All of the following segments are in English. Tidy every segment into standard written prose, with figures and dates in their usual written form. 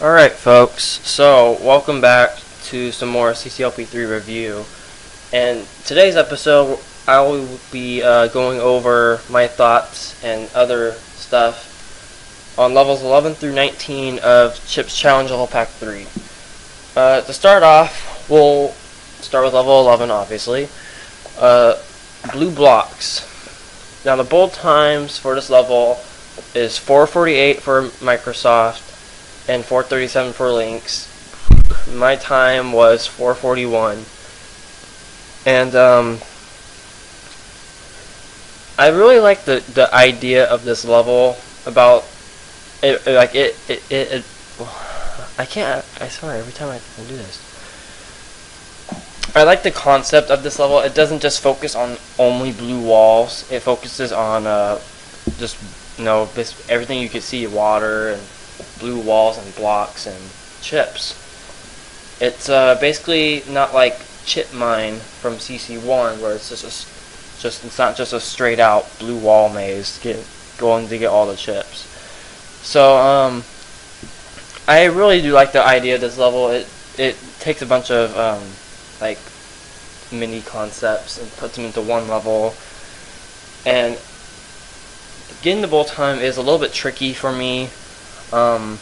Alright folks, so welcome back to some more CCLP3 review, and today's episode I will be going over my thoughts and other stuff on levels 11 through 19 of Chips Challenge Level Pack 3. To start off, we'll start with level 11 obviously. Blue blocks. Now the bold times for this level is 4:48 for Microsoft and 4:37 for Lynx. My time was 4:41, and I really like the idea of this level. About it, I swear every time I do this. I like the concept of this level. It doesn't just focus on only blue walls. It focuses on just everything you can see: water and blue walls and blocks and chips. It's basically not like Chip Mine from CC1, where it's it's not just a straight out blue wall maze going to get all the chips. So I really do like the idea of this level. It takes a bunch of like mini concepts and puts them into one level, and getting the bolt time is a little bit tricky for me. I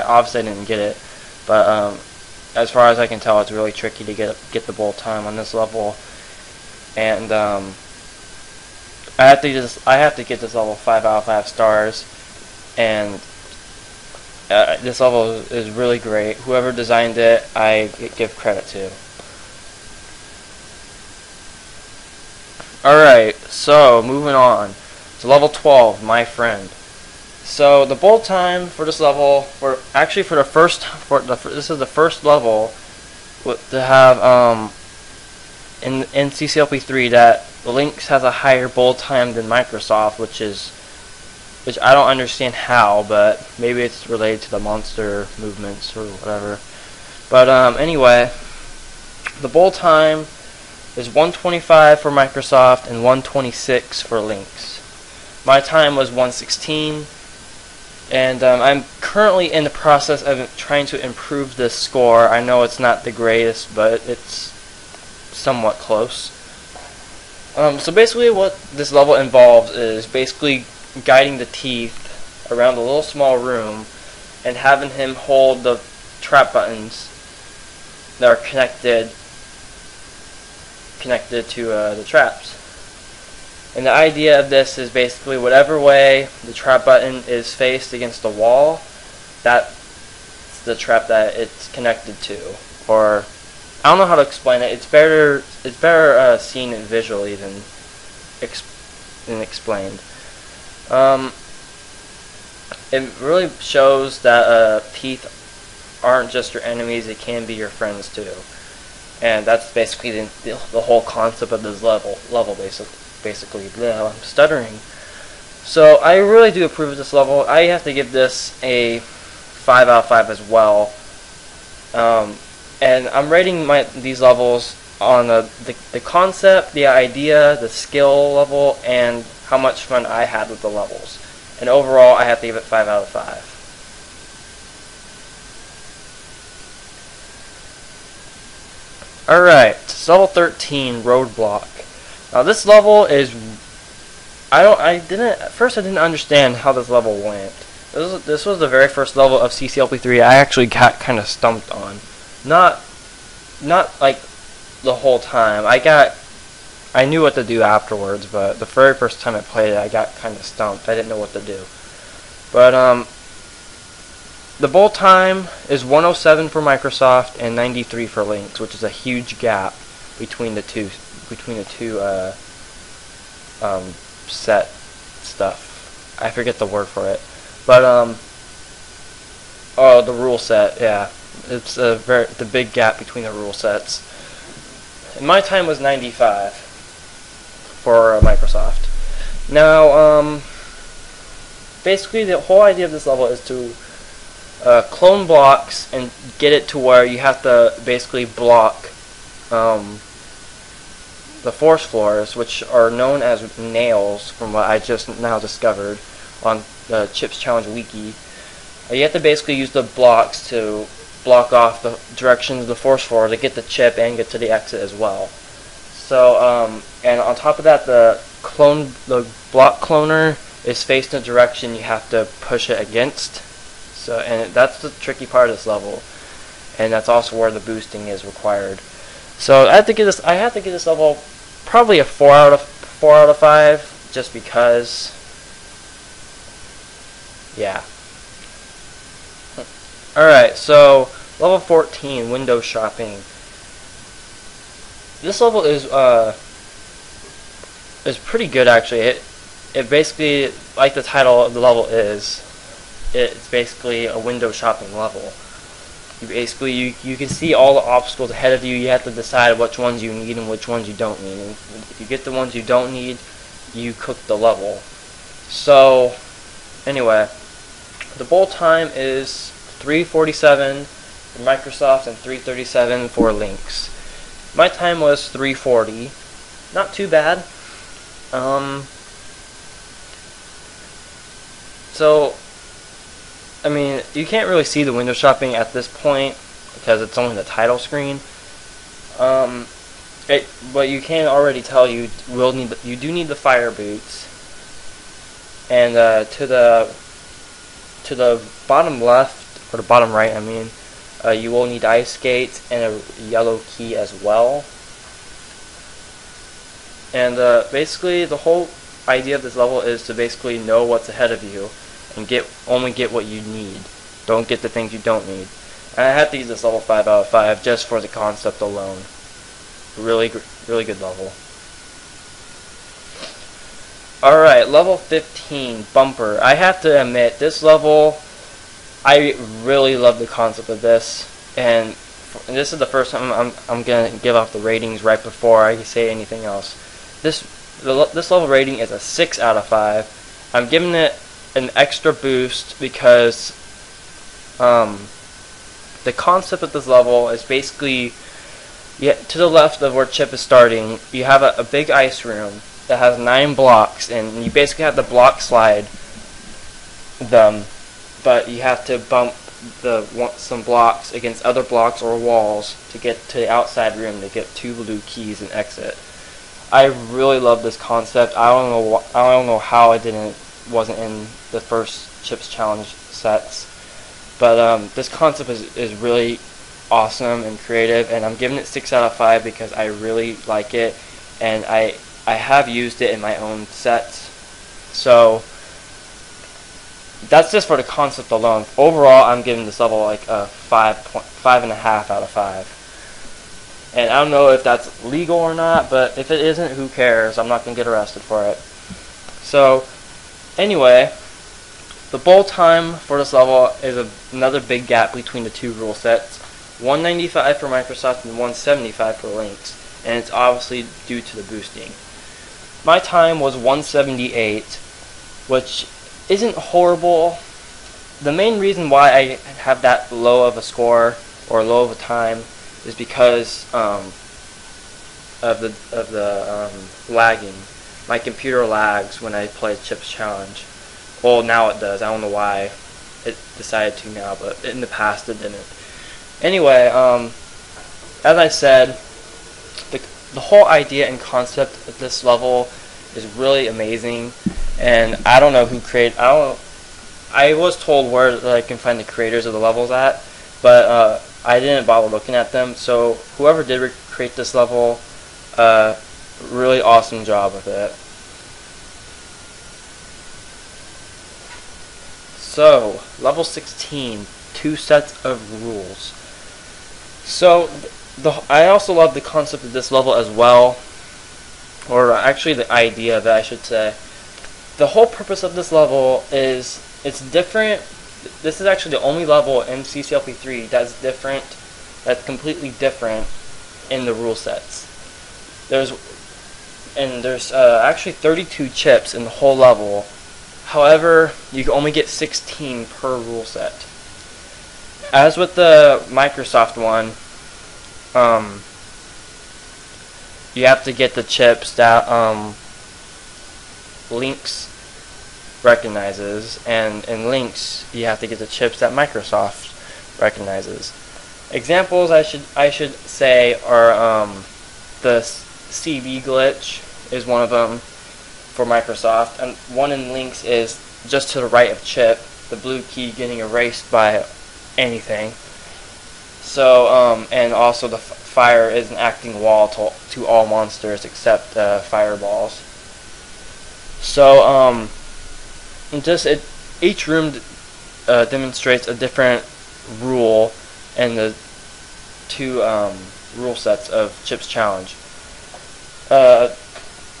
obviously didn't get it, but as far as I can tell, it's really tricky to get the bolt time on this level, and I have to get this level 5 out of 5 stars, and this level is really great. Whoever designed it, I give credit to. Alright, so moving on to level 12, My Friend. So the bolt time for this level, this is the first level to have in CCLP3 that Lynx has a higher bolt time than Microsoft, which I don't understand how, but maybe it's related to the monster movements or whatever. But anyway, the bolt time is 125 for Microsoft and 126 for Lynx. My time was 116. And I'm currently in the process of trying to improve this score. I know it's not the greatest, but it's somewhat close. So basically what this level involves is basically guiding the teeth around a little small room and having him hold the trap buttons that are connected to the traps. And the idea of this is basically whatever way the trap button is faced against the wall, that's the trap that it's connected to. Or I don't know how to explain it. It's better seen visually than explained. It really shows that teeth aren't just your enemies; it can be your friends too. And that's basically the whole concept of this level basically. I'm stuttering. So I really do approve of this level. I have to give this a 5 out of 5 as well. And I'm rating these levels on the concept, the idea, the skill level, and how much fun I had with the levels. And overall, I have to give it 5 out of 5. Alright, level 13, Roadblock. Now this level is, at first I didn't understand how this level went. This was the very first level of CCLP3 I actually got kind of stumped on. Not like the whole time. I knew what to do afterwards, but the very first time I played it, I got kind of stumped. I didn't know what to do. But the bolt time is 107 for Microsoft and 93 for Lynx, which is a huge gap between the two set stuff. I forget the word for it, but oh, the rule set, yeah, it's the big gap between the rule sets. And my time was 95 for Microsoft. Now basically the whole idea of this level is to clone blocks and get it to where you have to basically block the force floors, which are known as nails, from what I just now discovered on the Chips Challenge wiki. You have to basically use the blocks to block off the directions of the force forward to get the chip and get to the exit as well. So, and on top of that, the block cloner is faced in a direction you have to push it against. So, and that's the tricky part of this level, and that's also where the boosting is required. So I have to give this level probably a 4 out of 5, just because. Yeah. Alright, so level 14, window shopping. This level is pretty good actually. It basically, like the title of the level is, it's basically a window shopping level. You can see all the obstacles ahead of you. You have to decide which ones you need and which ones you don't need. And if you get the ones you don't need, you cook the level. So anyway, the bowl time is 3:47 for Microsoft and 3:37 for Lynx. My time was 3:40. Not too bad. So, I mean, you can't really see the window shopping at this point because it's only the title screen. But you can already tell you do need the fire boots. And to the bottom left, or the bottom right, I mean, you will need ice skates and a yellow key as well. And basically, the whole idea of this level is to basically know what's ahead of you and only get what you need. Don't get the things you don't need. And I had to use this level 5 out of 5 just for the concept alone. Really good level. Alright, level 15, Bumper. I have to admit, this level, I really love the concept of this, and this is the first time I'm gonna give off the ratings right before I say anything else. This level rating is a 6 out of 5. I'm giving it an extra boost because the concept of this level is basically, to the left of where Chip is starting, you have a big ice room that has 9 blocks, and you basically have to block slide them, but you have to bump some blocks against other blocks or walls to get to the outside room to get 2 blue keys and exit. I really love this concept. I don't know how it wasn't in the first Chips Challenge sets, but this concept is really awesome and creative, and I'm giving it 6 out of 5 because I really like it, and I have used it in my own sets. So that's just for the concept alone. Overall, I'm giving this level like a 5.5 out of 5. And I don't know if that's legal or not, but if it isn't, who cares? I'm not going to get arrested for it. So, anyway, the bowl time for this level is another big gap between the 2 rule sets. 195 for Microsoft and 175 for Lynx. And it's obviously due to the boosting. My time was 178, which isn't horrible. The main reason why I have that low of a score, or low of a time, is because of the lagging. My computer lags when I play Chips Challenge. Well, now it does. I don't know why it decided to now, but in the past it didn't. Anyway, as I said, the whole idea and concept of this level is really amazing, and I don't know who created. I was told where I can find the creators of the levels at, but I didn't bother looking at them. So whoever did create this level, really awesome job with it. So level 16, 2 sets of rules. So I also love the concept of this level as well, or actually the idea of it, I should say. The whole purpose of this level is, it's different. This is actually the only level in CCLP3 that's different, that's completely different in the rule sets. There's actually 32 chips in the whole level. However, you can only get 16 per rule set. As with the Microsoft one, you have to get the chips that Lynx recognizes, and in Lynx you have to get the chips that Microsoft recognizes. Examples I should say are the CV glitch is one of them for Microsoft, and one in Lynx is just to the right of chip, the blue key getting erased by anything. So and also the fire is an acting wall to all monsters except fireballs. So each room demonstrates a different rule and the two rule sets of Chip's challenge.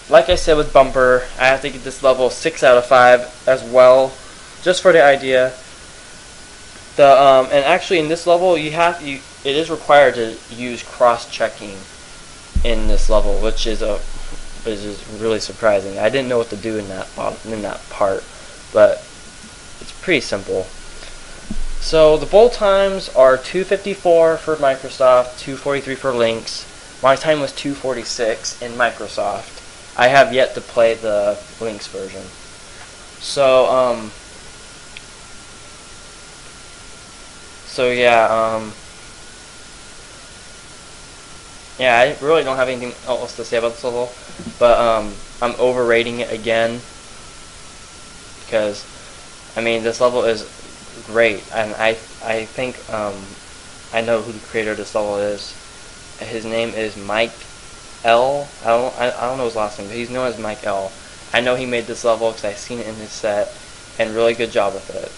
Like I said with Bumper, I have to get this level 6 out of 5 as well, just for the idea. And actually in this level it is required to use cross-checking in this level, which is really surprising. I didn't know what to do in that part, but it's pretty simple. So the bowl times are 2:54 for Microsoft, 2:43 for Lynx. My time was 2:46 in Microsoft. I have yet to play the Lynx version. So yeah, I really don't have anything else to say about this level, but I'm overrating it again because I mean this level is great, and I think I know who the creator of this level is. His name is Mike L. I don't know his last name, but he's known as Mike L. I know he made this level because I've seen it in his set, and really good job with it.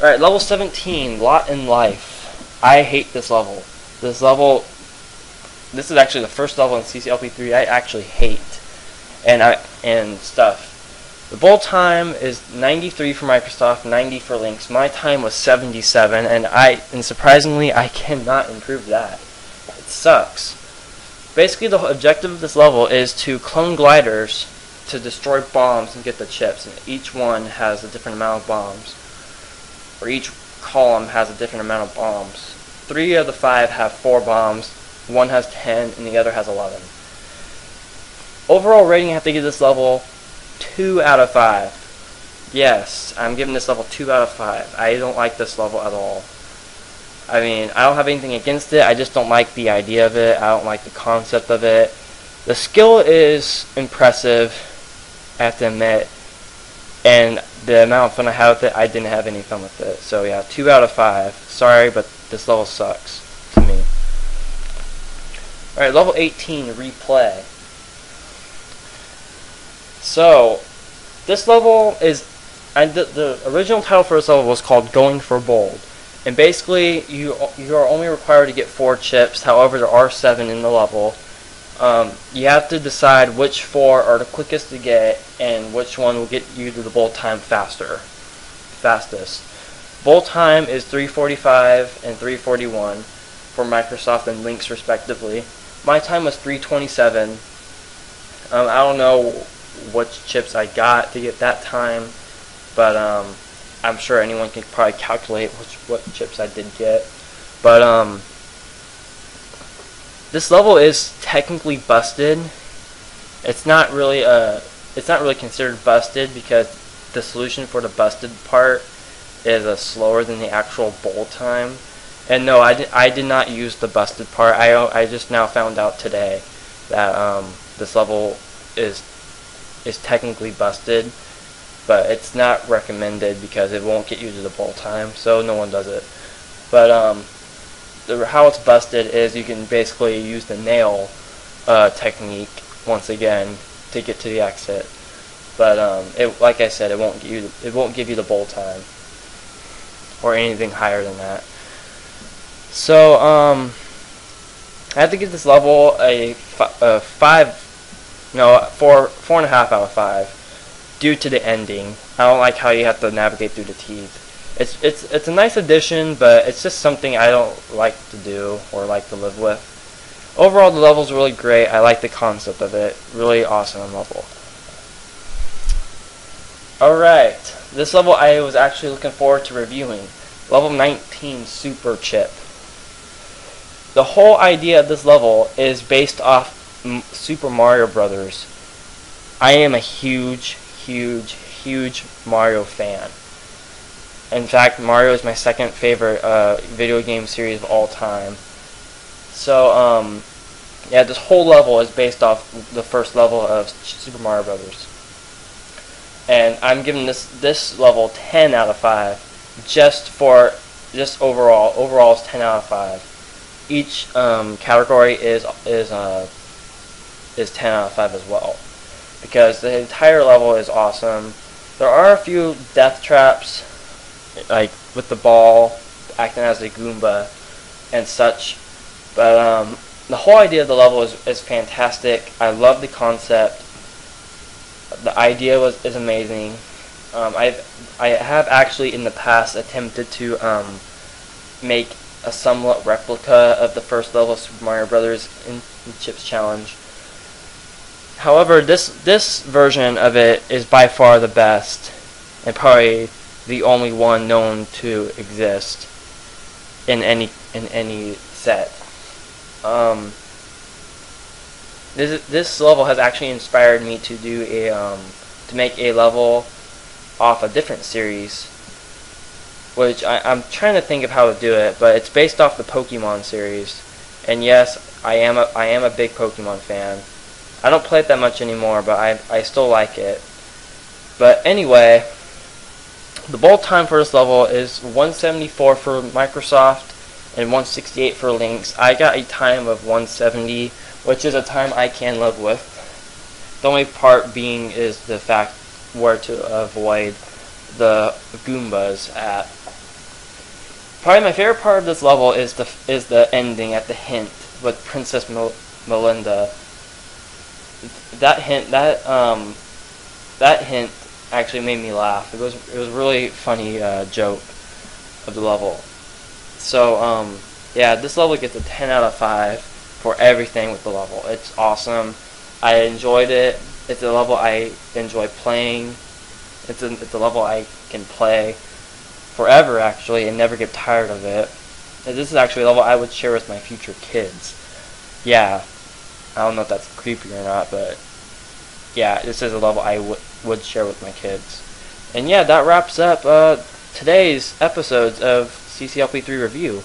Alright, level 17, Lot in Life. I hate this level. This is actually the first level in CCLP3 I actually hate. And stuff. The bowl time is 93 for Microsoft, 90 for Lynx. My time was 77, and surprisingly I cannot improve that. It sucks. Basically the objective of this level is to clone gliders to destroy bombs and get the chips, and each one has a different amount of bombs. Or each column has a different amount of bombs. 3 of the 5 have 4 bombs, 1 has 10, and the other has 11. Overall rating, I have to give this level 2 out of 5. Yes, I'm giving this level 2 out of 5. I don't like this level at all. I mean, I don't have anything against it, I just don't like the idea of it, I don't like the concept of it. The skill is impressive, I have to admit, and the amount of fun I had with it, I didn't have any fun with it. So yeah, 2 out of 5. Sorry, but this level sucks to me. Alright, level 18, Replay. So, this level is, the original title for this level was called Going for Bold. And basically, you are only required to get 4 chips, however there are 7 in the level. You have to decide which 4 are the quickest to get, and which one will get you to the bowl time fastest. Bowl time is 3:45 and 3:41 for Microsoft and Lynx respectively. My time was 3:27. I don't know which chips I got to get that time, but I'm sure anyone can probably calculate what chips I did get. But this level is technically busted. It's not really considered busted because the solution for the busted part is slower than the actual bowl time. And no, I did not use the busted part. I just now found out today that this level is technically busted, but it's not recommended because it won't get you to the bowl time, so no one does it. But how it's busted is you can basically use the nail technique once again to get to the exit. But like I said, it won't give you the bowl time or anything higher than that. So I have to give this level a 4.5 out of 5 due to the ending. I don't like how you have to navigate through the teeth. It's a nice addition, but it's just something I don't like to do or like to live with. Overall, the level's really great. I like the concept of it. Really awesome level. Alright, this level I was actually looking forward to reviewing. Level 19, Super Chip. The whole idea of this level is based off Super Mario Brothers. I am a huge huge Mario fan. In fact, Mario is my second favorite video game series of all time. So, yeah, this whole level is based off the first level of Super Mario Brothers. And I'm giving this level 10 out of 5 just overall. Overall is 10 out of 5. Each category is 10 out of 5 as well, because the entire level is awesome. There are a few death traps, like with the ball acting as a Goomba and such, but the whole idea of the level is fantastic. I love the concept. The idea is amazing. I have actually in the past attempted to make a somewhat replica of the first level of Super Mario Brothers in Chip's Challenge. However, this version of it is by far the best, and probably the only one known to exist in any set. This level has actually inspired me to do to make a level off a different series, which I'm trying to think of how to do it, but it's based off the Pokemon series. And yes, I am a big Pokemon fan. I don't play it that much anymore, but I still like it. But anyway, the bolt time for this level is 174 for Microsoft and 168 for Lynx. I got a time of 170, which is a time I can live with. The only part being is the fact where to avoid the Goombas at. Probably my favorite part of this level is the ending at the hint with Princess Melinda. That hint actually made me laugh. It was a really funny joke of the level. So yeah, this level gets a 10 out of 5 for everything with the level. It's awesome. I enjoyed it. It's a level I enjoy playing. It's a level I can play forever actually and never get tired of it. And this is actually a level I would share with my future kids. Yeah, I don't know if that's creepy or not, but yeah, this is a level I would share with my kids. And yeah, that wraps up today's episodes of CCLP3 Review.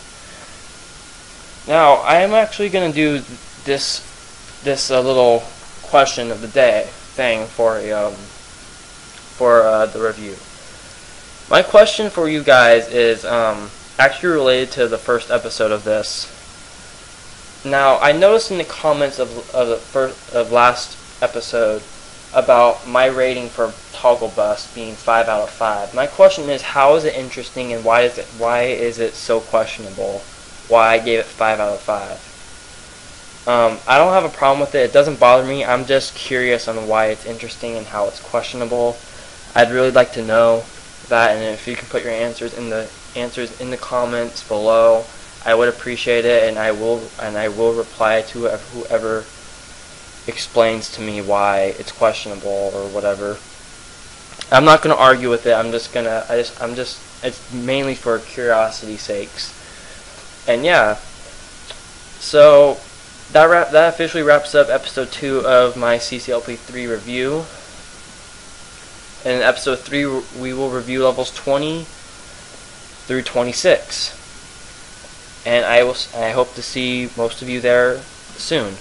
Now, I am actually going to do this little question of the day thing for the review. My question for you guys is actually related to the first episode of this. Now, I noticed in the comments of last episode about my rating for Toggle Bust being 5 out of 5. My question is, how is it interesting, and why is it so questionable? Why I gave it 5 out of 5. I don't have a problem with it. It doesn't bother me. I'm just curious on why it's interesting and how it's questionable. I'd really like to know that, and if you can put your answers in the comments below, I would appreciate it, and I will reply to whoever explains to me why it's questionable or whatever. I'm not gonna argue with it. It's mainly for curiosity's sakes. And yeah, so that officially wraps up episode 2 of my CCLP3 review. And in episode 3, we will review levels 20 through 26. And I hope to see most of you there soon.